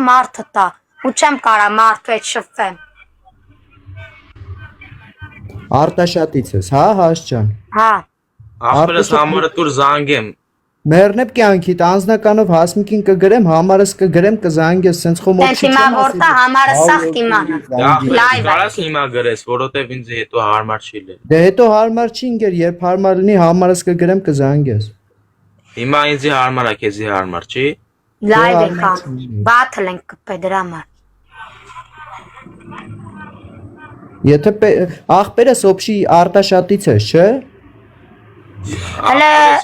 մարդը տա, ու չեմ կարա մարդու հետ շփվեմ։ Արտաշատից ես, հա, Հաս ջան։ Հա։ Ախպերս համարը դուր զանգեմ։ Մեռնებ կյանքիդ անձնականով հասմիկին կգրեմ, համարս կգրեմ, կզանգես, սենց խոմ Տենց հիմա որտա համարը սաղ կիմանա։ Կարաս հիմա գրես, որովհետև ինձ հետո հարմար չի լինի։ Դե հետո հարմար չի ինգեր, երբ հարմար լինի, համարս կգրեմ, կզանգես։ Հիմա ինձի հարմար է, քեզի հարմար չի։ Լայվ ենք անում, բաթլ ենք կպե դրա համար։ Եթե ախպերս օբշի արտաշատից ես, չէ։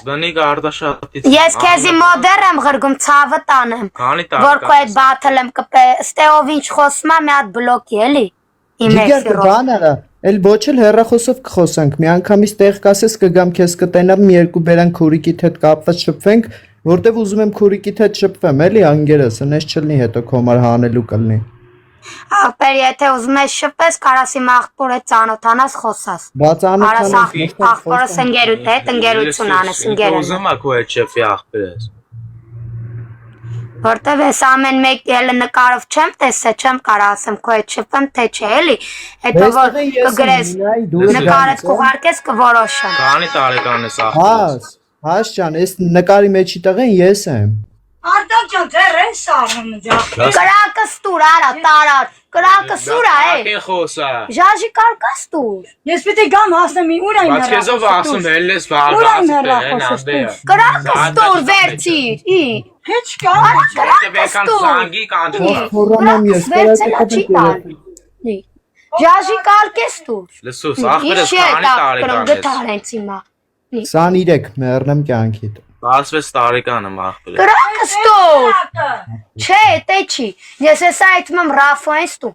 Բնիկ արտաշատից։ Ես քեզի մոդեր եմ ղրգում ցավը տանեմ։ Որ քո այդ բաթլ եմ կպե, ստեով ինչ խոսում եմ, մի հատ բլոկի էլի։ Իմ էքսիրով։ Բանարա, էլ ոչ էլ հեռախոսով կխոսանք, մի անգամից տեղ կասես կգամ քեզ կտենամ, մի երկու բերանք քուրիկիդ հետ կապված շփվենք, որտեվ ուզում եմ քուրիկիդ հետ շփվեմ, էլի անգերս, այնպես չլինի հետո քոմար հանելու կլինի։ Ախպեր, եթե ուզում ես շփես, կարաս իմ աղբոր հետ ծանոթանաս խոսաս։ Բայց աղբորս ընկերուդ հետ ընկերություն անես, ընկերություն։ Ուզում ա քո հետ շփվի ախպերս։ Որտեվ ես ամեն մեկ էլ նկարով չեմ տեսել, չեմ կարա ասեմ քո հետ շփեմ, թե չէ, էլի։ Հետո որ կգրես, նկարդ կուղարկես կորոշեմ։ Քանի տարեկան ես ախպերս։ Հաս ջան, այս նկարի մեջի տղեն ես եմ։ Արտակ ջան, դեռ ես սարում ջա։ Կրակը ստուր, արա, տարար, կրակը սուր է։ Ակե խոսա։ Ժաժի կարկաս տուր։ Ես պիտի գամ հասնեմ ուր այն Բայց քեզով ասում ելնես վարգասը։ Կրակը ստուր, վերցիր, ի։ Heç կա։ Տեբեկան զանգի կանջի։ Խորոնում ես, Ժաժի կարկես տուր։ Լսուս, ախպերս քանի տարեկան ես։ Գտարենց հիմա։ 23 մեռնեմ կյանքիդ։ 16 տարեկան եմ ախպերս։ Կրակը ստուր։ Չէ, դե չի։ Ես էսա այդում եմ Ռաֆոեն ստու։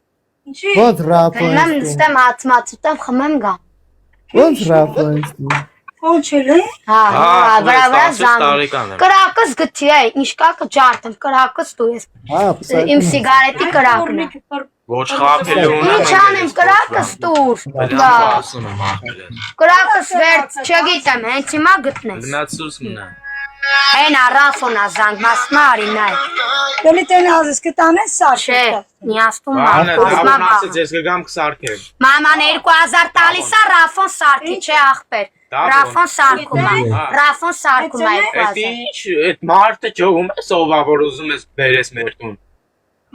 Ինչի։ Ոնց Ռաֆոեն։ Նամ ստեմ հացմաց ուտեմ խմեմ գամ։ Ոնց Ռաֆոեն։ Ոնչել է։ Հա, վրա զանգ։ տարեկան եմ։ Կրակս գտի է, ինչ կա ջարդեմ, կրակս ստու ես։ Հա, Իմ սիգարետի կրակն է։ Ոչ խափելու ունեմ։ Ինչ անեմ, կրակս տուր։ Ասում եմ ախպերս։ Կրակս վերց, չգիտեմ, հենց հիմա գտնես։ Գնացուս մնա։ Հենա Ռաֆոնա զանգ մասմա արինայ։ Դելի տեն ազես կտանես սար։ Չէ, միաստում Բանը մասմա։ դավնացած ես կգամ կսարքեմ։ Մաման 2000 տալիս է Ռաֆոն սարքի, չէ ախպեր։ Ռաֆոն սարքում է։ Ռաֆոն սարքում է 2000։ Ինչ, այդ մարդը ճողում ես ով ա որ ուզում ես բերես մեր տուն։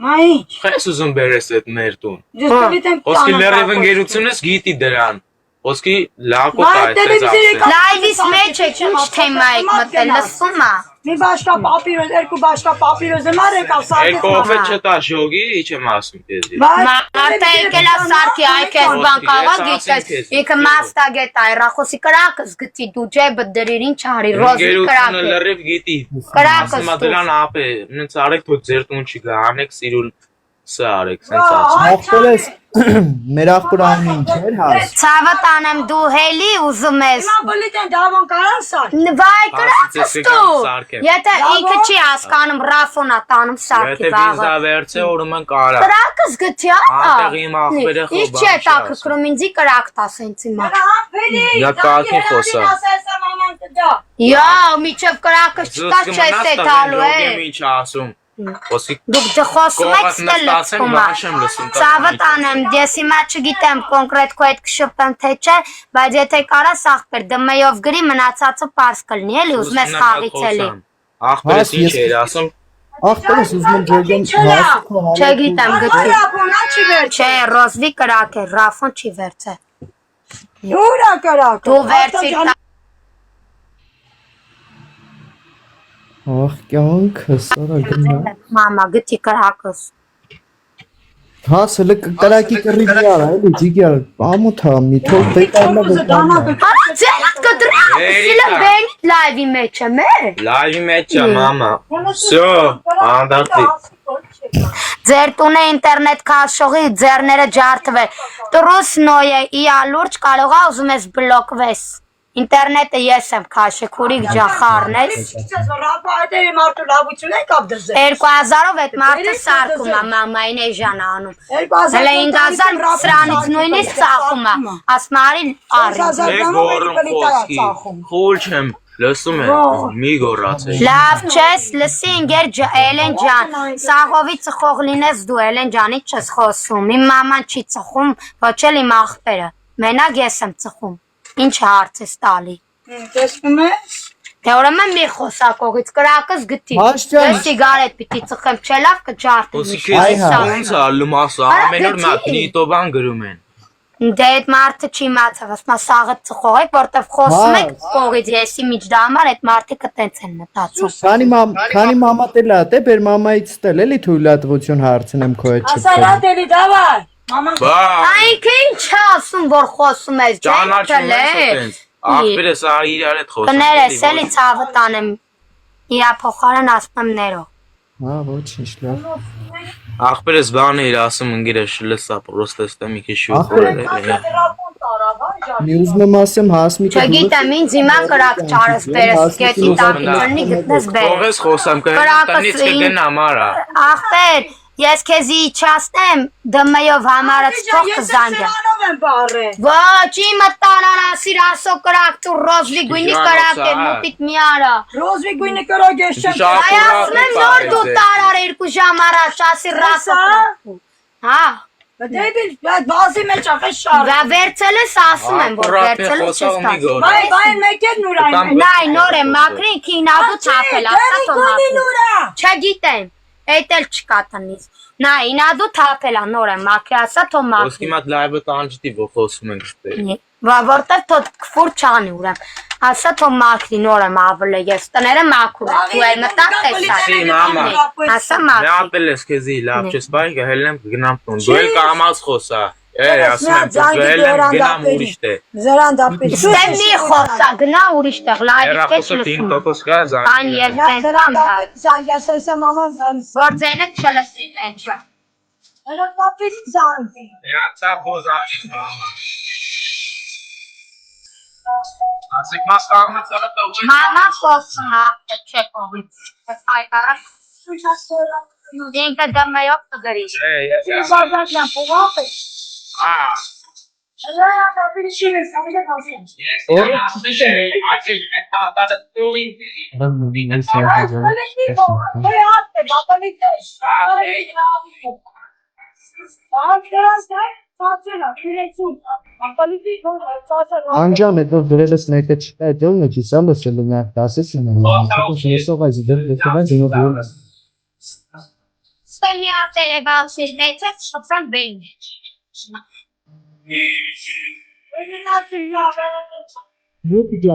Մա ինչ։ Խես ուզում բերես այդ մեր տուն։ Ես պիտի Ոսկի լրիվ ընկերությունս գիտի դրան։ Ոսկի լակոտ այդպես ասել։ Լայվից մեջ եք ինչ թեմա եք մտել, լսում ա։ մի բաշկա պապիրոս, երկու բաշկա պապիրոս դեմար եկավ սարքես։ Երկու օֆը չտա ժոգի, ինչ եմ ասում քեզի։ Մարդը եկել է սարքի, այքես բան կաղա գիտես, իքը մաստագետ այ, ռախոսի կրակս գտի, դու ջեբը դրիր ինչ արի, ռոզի կրակ Ընկերությունը է։ լրիվ գիտի։ Կրակս Ասում ա դրան ապե, նենց արեք թող ձեր տուն չի գա, անեք սիրուն սա արեք, սենց ասում։ Ախպերս մեր ախպուր անում ինչ էր Հաս։ Ցավը տանեմ դու հելի ուզում ես։ Նա բլիտեն դավան կարան սար։ Վայ կրակս տու։ Եթե ինքը չի հասկանում Ռաֆոնա տանում սարքի Եթե վաղը։ վիզա վերցե ուրեմն կարա։ Կրակս գտի ա։ Անտեղ իմ ախպերը խո Ինչ է տակրում ինձի կրակ տաս հենց հիմա։ Հապելի։ Յա կակի խոսա։ Ասեսա մաման կդա։ Յա, միչև կրակս չտաս չես է տալու է։ Ինչ ասում։ Ոսկի Դուք դխոսում եք ստել լսում ա։ Ցավը տանեմ, ես հիմա չգիտեմ կոնկրետ քո հետ կշփեմ թե չէ, բայց եթե կարաս ախպեր դմեյով գրի մնացածը պարզ կլինի էլի, ուզում ես խաղից էլի։ Ախպերս ինչ էր ասում։ Ախպերս ուզում եմ ջոգեմ Չգիտեմ գտի։ Ռապոնա չի վերջ։ Չէ, ռոզվի կրակ է, Ռաֆոն չի վերցե։ Ուրա կրակ։ Դու վերցիր Ախ կյանքս, արա գնա։ մամա գտի կրակս։ Հաս հələ կրակի կռիվ արա, էլի ջիգար, ամոթա մի թող դեկարնա դեկարնա։ Արա ձերդ կդրակ, սիլը բենիտ լայվի մեջ է մեր։ Լայվի մեջ է մամա։ Всё, անդարտի։ Ձեր տունը ինտերնետ քաշողի ձեռները ջարդվե։ Տրուս նոյե իա լուրջ կարող է ուզում ես բլոկվես։ Ինտերնետը ես եմ քաշե, քուրիկ ջախարն ես։ Ռապա այդերի մարդու լավություն եկավ դզե։ 2000-ով այդ մարդը սարքում է, մամային է ժան անում։ Հələ 5000 սրանից նույնիսկ ծախում է, ասմարի առի։ Գորում խոսքի, խուլ չեմ, Լսում եմ, մի գոռացեք։ Լավ չես, լսի ինգեր Էլեն ջան, սաղովի ծխող լինես դու Էլեն ջանից չես խոսում, իմ մաման չի ծխում, ոչ էլ իմ աղբերը, մենակ ես եմ ծխում, ինչ հարց ես տալի։ Տեսնում ես։ Դե ուրեմն մի խոսակողից կրակս գտի, Հաշճան։ ես սիգարետ պիտի ծխեմ, չէ լավ կջարդի Ոսի մի քեզ Այ, ոնց է ալում ասա, ամեն օր մագնիտոբան գրում են։ Դե այդ մարդը չի մացավ, ասма սաղը ծխող եք, որտեվ խոսում եք կողից եսի միջդամար, այդ մարդիկը տենց են մտածում։ Քանի մամա տելա դե բեր մամայից տել էլի թույլատվություն հարցնեմ քո հետ Ասա չփել։ դելի դավայ։ Մաման Բա, Այնքը ինչ ասում, որ խոսում ես, ճանաչում ես այդպես։ Աղբերս ա իրար հետ խոսում։ Կներես էլի ցավը տանեմ, իրա փոխարեն ասում եմ ներո։ Հա, ոչինչ լավ։ Աղբերս բան էր ասում ընկերս լսա պրոստը ստա մի քիչ Աղբեր, շուտ։ Մի ուզում եմ ասեմ հասմիկը Չգիտեմ, ինձ հիմա կրակ ճարս բերես, գետի տակիցնի գտնես բեր։ Ողես խոսամ կհետանից կգնա մարա։ Ախպեր, ես քեզի իջացնեմ, դմեյով համարած թող կզանգեմ։ Սրանով եմ բարե։ Ոչ, իմը տարարա, սիրասո կրակ ծու ռոզվի գույնի կրակ է, մուտիտ մի արա։ Ռոզվի գույնը կրակ ես չեմ։ Այ ասում եմ նոր դու տարար 2 ժամ առաջ, ասի ռասո կրակ։ Հա։ Դեբիլ, բազի մեջ ախես շարը։ Վա վերցել ես ասում եմ, որ վերցել ես չես տա։ Բայ մեկեր նուրայն։ Նայ նոր եմ մակրին քինադու թափել, ասա թոմա։ Չգիտեմ, էդ էլ չկա տնից։ Նայ ինադու թափել, նոր եմ մակրի, ասա թոմա։ Ոսկի մատ լայվը տանջիտի որ խոսում ենք ստե։ Որտեվ թոտ քֆուր չանի ուրեմ։ Ասա թոմ մակրի նոր եմ ավլը, ես տները մակուր եմ, դու էլ մտած Սի մամա։ ասա մակրի։ Նապել ես քեզի լավ չես բայ գհելեմ գնամ տուն։ Դու էլ կամած խոսա։ Ասում եմ գհելեմ գնամ ուրիշ տեղ։ Զրան դապել։ Ստեմ մի խոսա, գնա ուրիշ տեղ, լայվի քեչ Հերախոսը լսում։ 5% կա զանգ։ Ան ես տենցամ դա, Զանգեսեսը մաման որ ձենը չլսի տենչ։ Հերակապից զանգի։ Ցա բոզաչի։ Ասիկ մաս կամը ծառը Մամա խոսում հա, չէ կողից։ Այ կարա ինքը դամայով կգրի։ Զարգացնա փողոքը։ Անջան հետո դրելս ներկա չկա, դու նույնիսկ սամս չլնա, դասես ունենա։ Ես ողայ դրել Стоя телевал сидеть, чтобы бень. Դու պիտի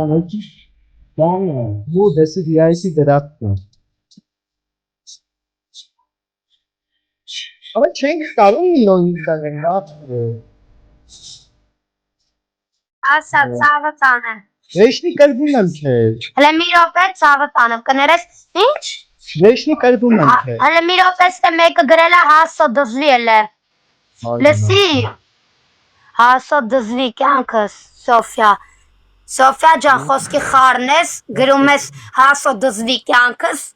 բանը, դու դեսի դիայսի դրակն։ Ահա չենք կարող նույնիսկ կանգնած։ Ասա ցավը տանը։ Վեշնի կրվում եմ քեզ։ Հələ մի րոպե ցավը տանը։ Կներես ինչ։ Վեշնի կրվում եմ քեզ։ Հələ մի րոպե ստե մեկը գրել է հասո դզվի էլ է։ Լսի։ Հասո դզվի կյանքս Սոֆիա։ Սոֆիա ջան խոսքի խառնես, գրում ես հասո դզվի կյանքս։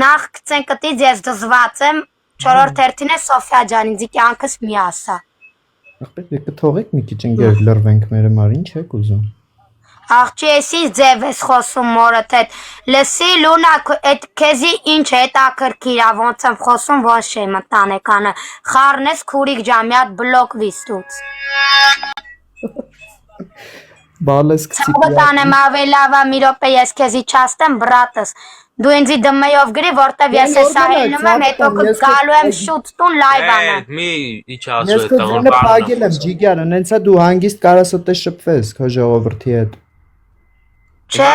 Նախ գցեն կտից ես դզված եմ, 4-րդ հերթին է Սոֆիա ջան ինձ կյանքս մի ասա։ Ախպեր կթողեք մի քիչ ընկեր լրվենք մեր համար, ինչ եք ուզում։ Աղջի էսի ձև ես խոսում մորդ հետ, լսի լունա այդ քեզի ինչ է հետաքրքիր ա ոնց եմ խոսում ոչ է մտանեկանը, խառնես քուրիկ ջամիատ բլոկ վիստուց։ Բալես Բտանեմ ավելավա մի րոպե ես քեզի չաստեմ բրատս, դու ինձի դմեյով գրի, որտեվ ես էսա հելնում եմ, հետո գալու եմ շուտ տուն լայվանը։ Մի իջացու Ես քո ձենը փագել եմ ջիգարը, նենցա դու հանգիստ կարաս ուտես շփվես քո ժողովրդի հետ։ Չէ,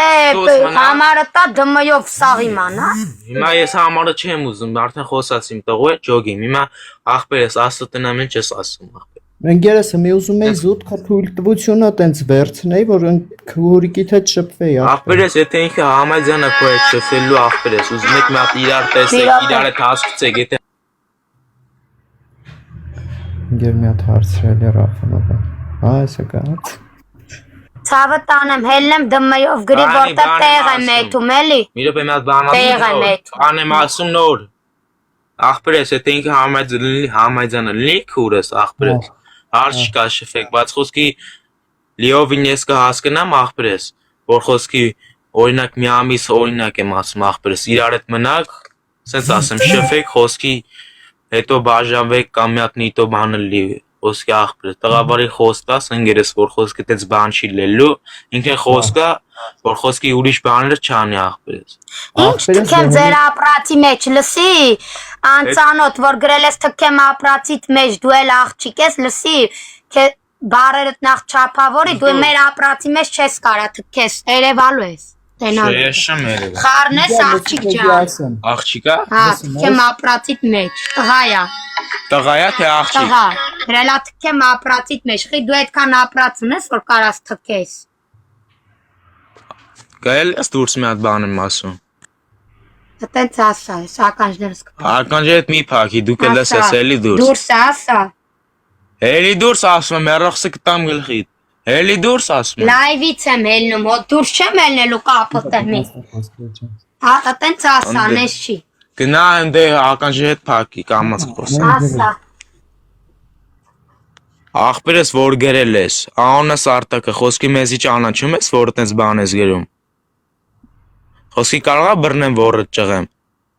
համարը տա դմեյով սաղի մանա։ Հիմա ես համարը չեմ ուզում, արդեն խոսացիմ տղու հետ ջոգիմ, հիմա աղբեր ես ասը տնամ են չես ասում աղբեր։ Ընկերս մի ուզում էի զուտ քո թույլտվությունը տենց վերցնեի, որ քուրիկիդ հետ շփվեի։ Աղբեր ես եթե ինքը համաձայնա քո հետ շփվելու աղբեր ես, ուզում եք մի հատ իրար տեսեք, իրար հետ հասկացեք, եթե Ընկեր մի հատ հարցրել է Ռաֆանովը։ Հա, էսա կաց։ Ցավը տանեմ, հելնեմ դմեյով գրի, որտեղ տեղ եմ մետում էլի։ մի րոպե մի հատ բան անեմ ասում նոր։ Աղբեր ես եթե ինքը համաձայնա լինի քուրս աղբեր ես։ Հարց չկա շփեք, բայց խոսքի լիովին ես կհասկանամ աղբեր ես, որ խոսքի օրինակ մի ամիս օրինակ եմ ասում ախպերս իրար հետ մնաք, ասենց ասեմ, շփեք խոսքի, հետո բաժանվեք կամ մի հատ նիտո բանը լի խոսքի ախպերս, տղավարի խոսքաս ընկերս որ խոսքը դες բան չի լելու, ինքն խոսքա որ խոսքի ուրիշ բաներ չանի ախպերս։ Ինչ թքեմ ձեր ապրացի մեջ լսի, անծանոթ որ գրել ես թքեմ ապրացիդ մեջ դու էլ աղջիկ ես լսի, բարերդ նախ չափավորի դու մեր ապրացի մեջ չես կարա թքես, երևալու ես։ Շեշը մեր է։ Խառն ես աղջիկ ջան։ Աղջիկա։ Հա, թքեմ ապրացիդ մեջ, տղայա։ Տղայա թե աղջիկ։ Տղա, գրելա թքեմ ապրացիդ մեջ, խի դու այդքան ապրած ունես որ կարաս թքես։ Գայել ես դուրս մի հատ բան եմ ասում։ Այդտենց ասա, ես ականջներս կփակ։ Ականջը հետ մի փակի, դու կլսես էլի դուրս։ Դուրս ասա։ Էլի դուրս ասում եմ, հեռախոսը կտամ գլխիդ։ Էլի դուրս ասում եմ։ Լայվից եմ ելնում, հո դուրս չեմ ելնելու կապը տեմի։ Հա, այդտենց ասա, նես չի։ Գնա եմ դե ականջի հետ փակի, կամաց խոսեմ։ Ասա։ Ախպերս որ գրել ես, անունս Արտակը, խոսքի մեզի ճանաչում ես, որ այդպես բան ես գրում։ Խոսքի կարողա բռնեմ որը ճղեմ։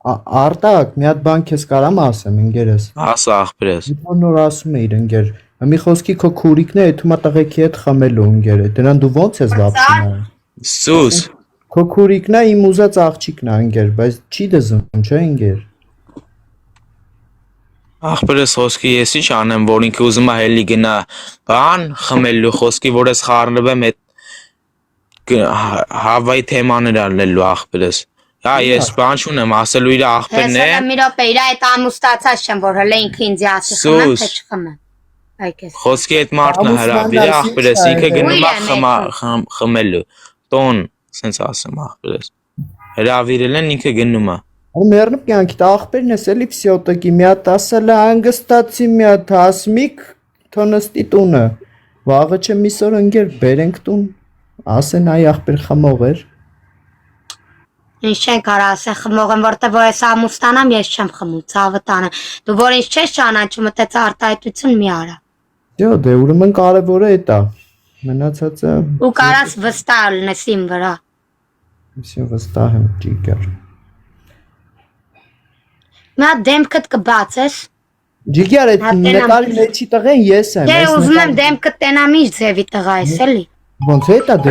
Արտակ, մի հատ բան քեզ կարամ ասեմ, ընկերս։ Ասա ախպերս։ Ինչ նոր ասում է իր ընկեր։ Մի խոսքի քո քուրիկն է, այդու մա տղեկի հետ խմելու ընկեր է։ Դրան դու ո՞նց ես վապշում։ Սուս։ Քո քուրիկն է իմ ուզած աղջիկն է ընկեր, բայց չի դզում, չէ ընկեր։ Ախպերս խոսքի ես ինչ անեմ, որ ինքը ուզում է հելի գնա բան խմելու խոսքի, որ ես խառնվեմ այդ հավայի թեմաներ ալնելու ախպերս։ Հա ես բան չունեմ, ասելու իր ախպերն է։ Հեսա մի րոպե, իր այդ ամուստացած չեմ, որ հլե ինքը ինձ ասի խմեմ, թե չխմեմ։ Այքես։ Խոսքի այդ մարդն է հրավիրել ախպերս, ինքը գնում է խմելու։ Տոն, սենց ասեմ ախպերս։ Հրավիրել են ինքը գնում է։ Մեռնып կյանքիդ աղբերն ես էլի վսյոտակի, մի հատ ասել է հանգստացի, մի հատ հասմիկ, թոնստի տունը, վաղը չեմ իսոր ընգեր բերենք տուն, ասեն այ աղբեր խմող էր։ Ինչ չեն կարա ասեն խմող եմ, որտեղ որ ես ամուսնանամ, ես չեմ խմում, ցավը տանը։ Դու որ ինձ չես ճանաչում, այդպես արտահայտություն մի արա։ Դե ուրեմն կարևորը է դա։ Մնացածը Ու կարաս վստահ լինես իմ վրա։ Всё վստահ եմ ջիգար։ Նա դեմքդ կբացես։ Ջիգար այդ նկարի մեջի տղեն ես եմ։ Դե ուզում եմ դեմքդ տենամ ինչ ձևի տղա ես էլի։ Ոնց է դա դե։